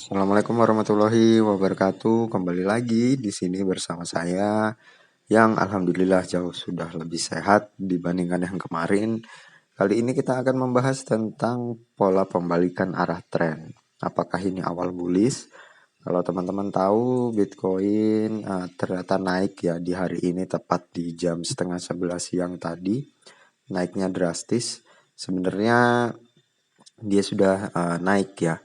Assalamualaikum warahmatullahi wabarakatuh. Kembali lagi di sini bersama saya yang alhamdulillah jauh sudah lebih sehat dibandingkan yang kemarin. Kali ini kita akan membahas tentang pola pembalikan arah tren. Apakah ini awal bullish? Kalau teman-teman tahu Bitcoin ternyata naik ya di hari ini tepat di jam setengah 11 siang tadi. Naiknya drastis. Sebenarnya dia sudah naik ya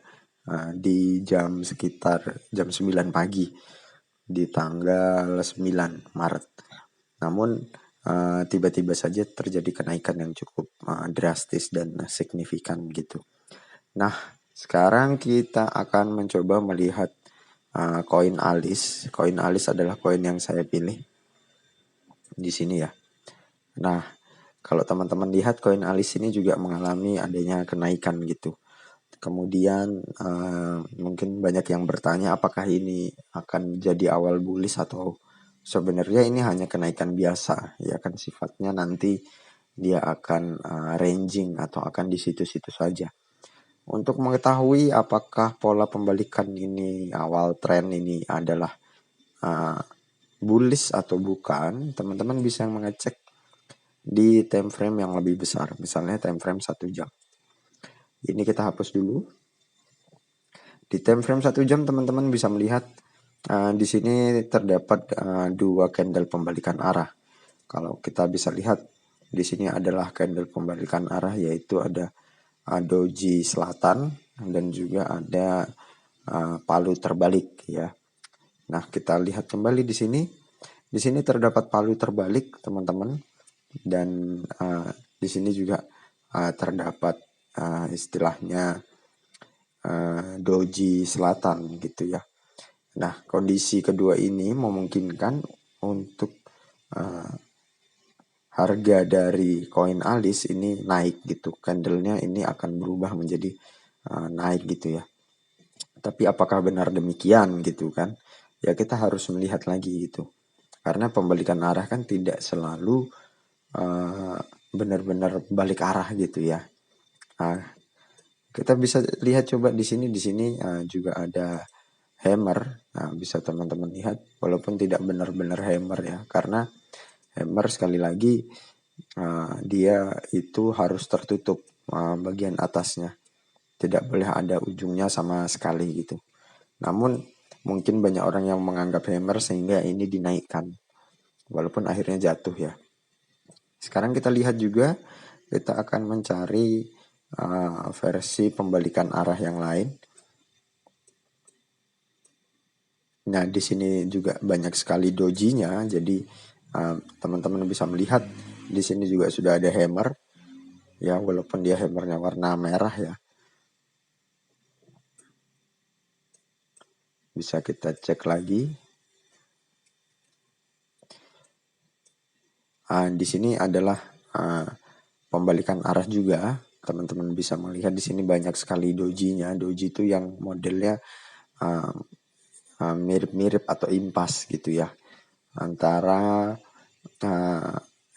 di jam sekitar jam 9 pagi di tanggal 9 Maret. Namun tiba-tiba saja terjadi kenaikan yang cukup drastis dan signifikan gitu. Nah, sekarang kita akan mencoba melihat koin Alis. Koin Alis adalah koin yang saya pilih di sini ya. Nah, kalau teman-teman lihat koin Alis ini juga mengalami adanya kenaikan gitu. Kemudian mungkin banyak yang bertanya apakah ini akan jadi awal bullish atau sebenarnya ini hanya kenaikan biasa. Ya kan sifatnya nanti dia akan ranging atau akan di situ-situ saja. Untuk mengetahui apakah pola pembalikan ini awal tren ini adalah bullish atau bukan, teman-teman bisa mengecek di time frame yang lebih besar. Misalnya time frame 1 jam. Ini kita hapus dulu. Di time frame 1 jam teman-teman bisa melihat di sini terdapat dua candle pembalikan arah. Kalau kita bisa lihat di sini adalah candle pembalikan arah, yaitu ada doji selatan dan juga ada palu terbalik ya. Nah, kita lihat kembali di sini. Di sini terdapat palu terbalik, teman-teman. Dan di sini juga terdapat istilahnya doji selatan gitu ya. Nah, kondisi kedua ini memungkinkan untuk harga dari koin Alis ini naik gitu. Candlenya ini akan berubah menjadi naik gitu ya. Tapi apakah benar demikian gitu kan? Ya kita harus melihat lagi gitu. Karena pembalikan arah kan tidak selalu benar-benar balik arah gitu ya. Kita bisa lihat coba di sini juga ada hammer. Nah, bisa teman-teman lihat walaupun tidak benar-benar hammer ya, karena hammer sekali lagi dia itu harus tertutup bagian atasnya. Tidak boleh ada ujungnya sama sekali gitu. Namun mungkin banyak orang yang menganggap hammer sehingga ini dinaikkan. Walaupun akhirnya jatuh ya. Sekarang kita lihat juga, kita akan mencari versi pembalikan arah yang lain. Nah, di sini juga banyak sekali dojinya, jadi teman-teman bisa melihat di sini juga sudah ada hammer. Ya, walaupun dia hammernya warna merah ya. Bisa kita cek lagi. Di sini adalah pembalikan arah juga. Teman-teman bisa melihat di sini banyak sekali dojinya. Doji itu yang modelnya mirip-mirip atau impas gitu ya, antara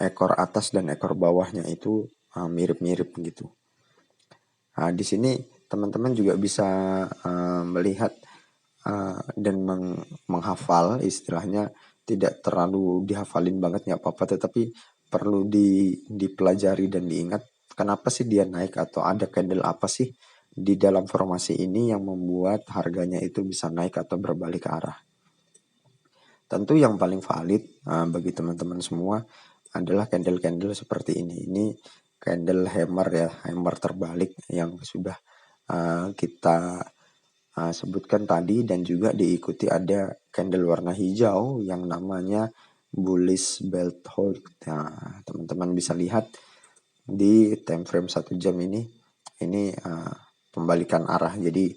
ekor atas dan ekor bawahnya itu mirip-mirip gitu. Di sini teman-teman juga bisa melihat dan menghafal, istilahnya tidak terlalu dihafalin banget nggak apa-apa, tetapi perlu dipelajari dan diingat kenapa sih dia naik atau ada candle apa sih di dalam formasi ini yang membuat harganya itu bisa naik atau berbalik arah. Tentu yang paling valid bagi teman-teman semua adalah candle-candle seperti ini. Ini candle hammer ya, hammer terbalik yang sudah kita sebutkan tadi, dan juga diikuti ada candle warna hijau yang namanya bullish belt hold. Nah, teman-teman bisa lihat di time frame 1 jam ini pembalikan arah. Jadi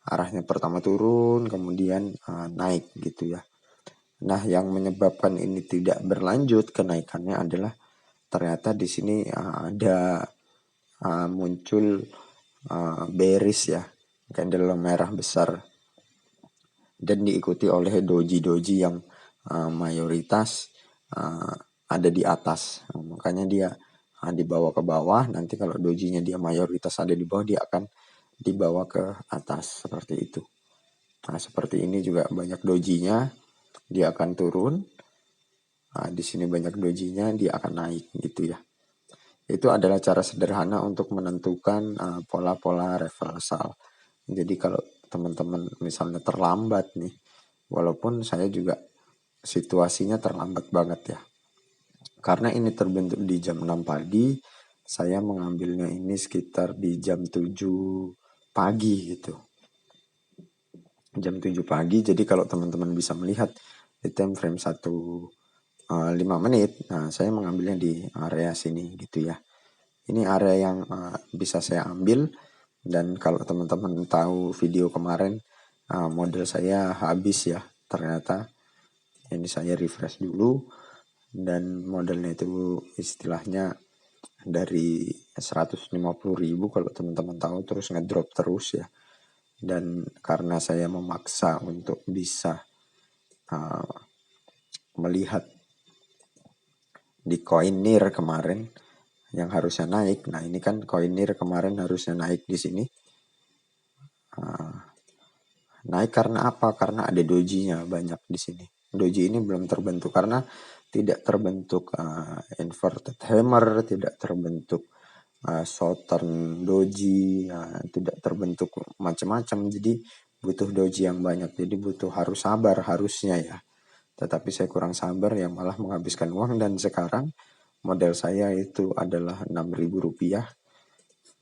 arahnya pertama turun, kemudian naik gitu ya. Nah, yang menyebabkan ini tidak berlanjut kenaikannya adalah ternyata di sini ada muncul bearish ya, candle merah besar, dan diikuti oleh doji-doji yang mayoritas ada di atas. Makanya dia dibawa ke bawah. Nanti kalau dojinya dia mayoritas ada di bawah, dia akan dibawa ke atas seperti itu. Nah, seperti ini juga banyak dojinya, dia akan turun. Nah, di sini banyak dojinya, dia akan naik gitu ya. Itu adalah cara sederhana untuk menentukan pola-pola reversal. Jadi kalau teman-teman misalnya terlambat nih, walaupun saya juga situasinya terlambat banget ya. Karena ini terbentuk di jam 6 pagi, saya mengambilnya ini sekitar di jam 7 pagi gitu. Jam 7 pagi, jadi kalau teman-teman bisa melihat di time frame 5 menit, nah saya mengambilnya di area sini gitu ya. Ini area yang bisa saya ambil, dan kalau teman-teman tahu video kemarin, model saya habis ya ternyata. Ini saya refresh dulu, dan modelnya itu istilahnya dari 150.000 kalau teman-teman tahu, terus ngedrop terus ya. Dan karena saya memaksa untuk bisa melihat di koin NIR kemarin yang harusnya naik. Nah, ini kan koin NIR kemarin harusnya naik di sini. Naik karena apa? Karena ada dojinya banyak di sini. Doji ini belum terbentuk karena tidak terbentuk inverted hammer, tidak terbentuk southern doji, tidak terbentuk macam-macam. Jadi butuh doji yang banyak. Jadi harus sabar harusnya ya. Tetapi saya kurang sabar yang malah menghabiskan uang, dan sekarang model saya itu adalah Rp6.000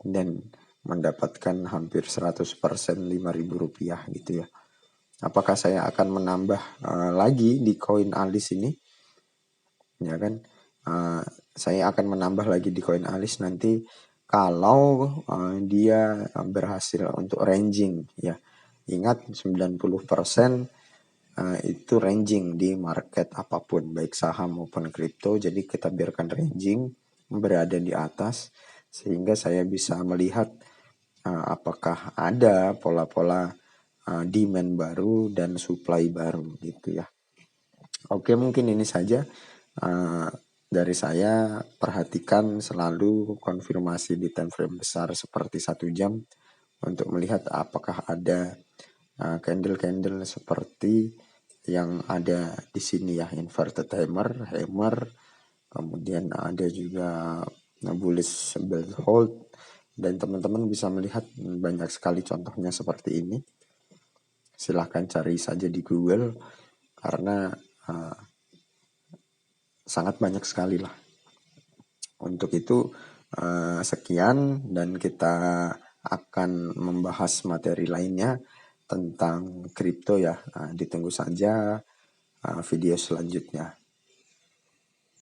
dan mendapatkan hampir 100% Rp5.000 gitu ya. Apakah saya akan menambah lagi di koin alis ini? Ya kan, saya akan menambah lagi di koin alis nanti kalau dia berhasil untuk ranging ya. Ingat 90% itu ranging di market apapun, baik saham maupun kripto. Jadi kita biarkan ranging berada di atas sehingga saya bisa melihat apakah ada pola-pola demand baru dan supply baru gitu ya. Oke, mungkin ini saja dari saya. Perhatikan selalu konfirmasi di time frame besar seperti 1 jam untuk melihat apakah ada candle-candle seperti yang ada di sini ya, inverted hammer, kemudian ada juga bullish bell hold, dan teman-teman bisa melihat banyak sekali contohnya seperti ini. Silahkan cari saja di Google karena sangat banyak sekali lah. Untuk itu sekian, dan kita akan membahas materi lainnya tentang kripto ya. Ditunggu saja video selanjutnya.